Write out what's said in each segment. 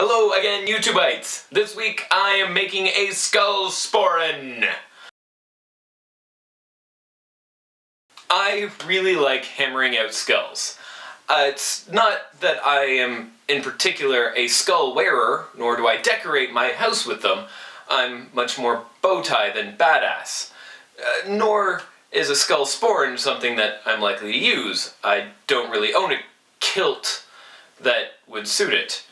Hello again, YouTubeites! This week I am making a skull Sporran! I really like hammering out skulls. It's not that I am in particular a skull wearer, nor do I decorate my house with them. I'm much more bow tie than badass. Nor is a skull Sporran something that I'm likely to use. I don't really own a kilt that would suit it.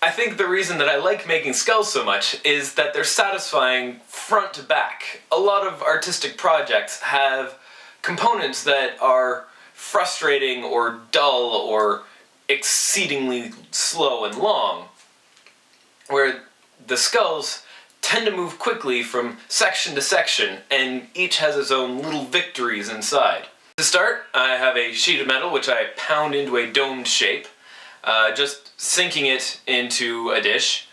I think the reason that I like making skulls so much is that they're satisfying front to back. A lot of artistic projects have components that are frustrating or dull or exceedingly slow and long, where the skulls tend to move quickly from section to section, and each has its own little victories inside. To start, I have a sheet of metal which I pound into a domed shape, just sinking it into a dish,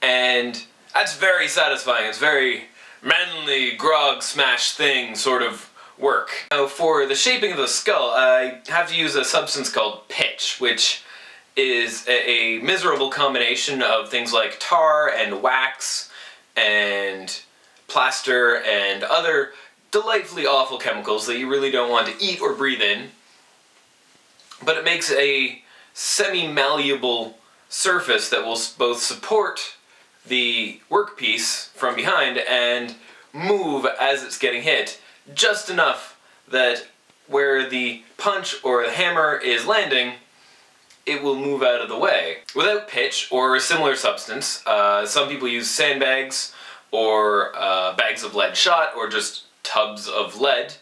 and that's very satisfying. It's very manly, grog smash thing sort of work. Now for the shaping of the skull, I have to use a substance called pitch, which is a miserable combination of things like tar and wax and plaster and other delightfully awful chemicals that you really don't want to eat or breathe in. But it makes a semi-malleable surface that will both support the workpiece from behind and move as it's getting hit, just enough that where the punch or the hammer is landing, it will move out of the way. Without pitch or a similar substance, some people use sandbags or bags of lead shot or just tubs of lead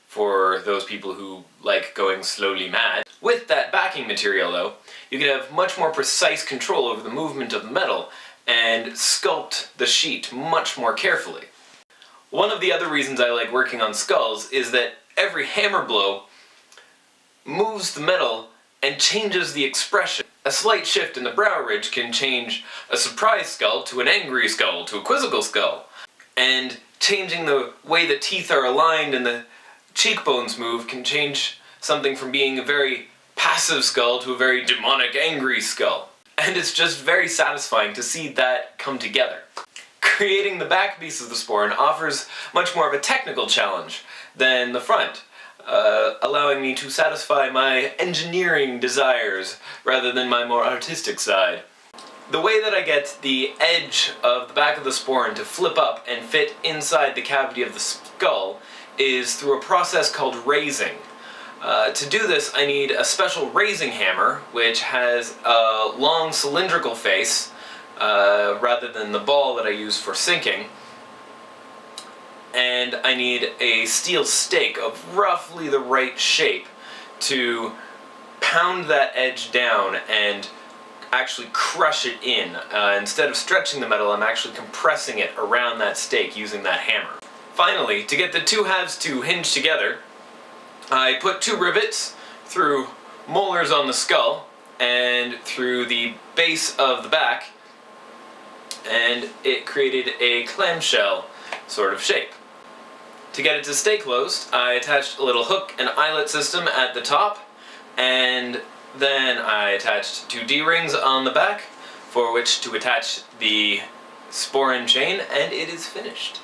for those people who like going slowly mad. With that backing material though, you can have much more precise control over the movement of the metal and sculpt the sheet much more carefully. One of the other reasons I like working on skulls is that every hammer blow moves the metal and changes the expression. A slight shift in the brow ridge can change a surprised skull to an angry skull to a quizzical skull. And changing the way the teeth are aligned and the cheekbones move can change something from being a very passive skull to a very demonic, angry skull. And it's just very satisfying to see that come together. Creating the back piece of the Sporran offers much more of a technical challenge than the front, allowing me to satisfy my engineering desires rather than my more artistic side. The way that I get the edge of the back of the Sporran to flip up and fit inside the cavity of the skull is through a process called raising. To do this, I need a special raising hammer, which has a long cylindrical face, rather than the ball that I use for sinking. And I need a steel stake of roughly the right shape to pound that edge down and actually crush it in. Instead of stretching the metal, I'm actually compressing it around that stake using that hammer. Finally, to get the two halves to hinge together, I put two rivets through molars on the skull and through the base of the back, and it created a clamshell sort of shape. To get it to stay closed, I attached a little hook and eyelet system at the top, and then I attached two D-rings on the back for which to attach the Sporran chain, and it is finished.